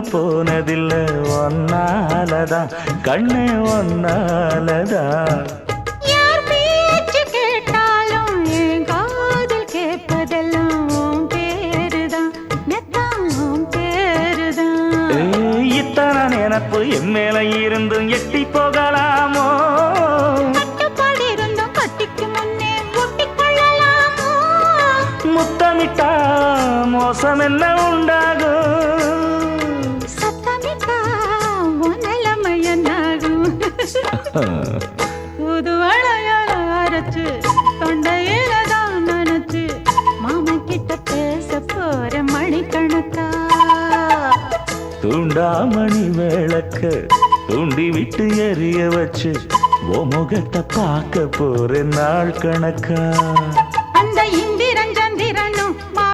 போனதில்லை ஒன்னாலதான் கண்ணே ஒன்னாலதான் யார் பேச்சு கேட்டாலும் என் காதில் கேட்பதெல்லாம் உன் பேருதான் மெத்தான் உன் பேருதான் இத்தனை நினப்பு என் மேல இருந்தும் எட்டி போகலாமோ கட்டுப்பாடு இருந்தும் கட்டிக்கு முன்னே ஒட்டிக்கொள்ளலாமோ முத்தமிட்டா மோசம் என்ன உண்டாகும் சத்தமிட்டா உன் நிலைமை என்னாகும் புது வளையல அரைச்சு தொண்டையில தான் நினைச்சு மாமன் கிட்ட பேச போற மணிக்கணக்கா தூண்டாமணி விளக்க தூண்டி விட்டு எரிய வச்சு ஓ முகத்தை பார்க்க போற நாள் கணக்கா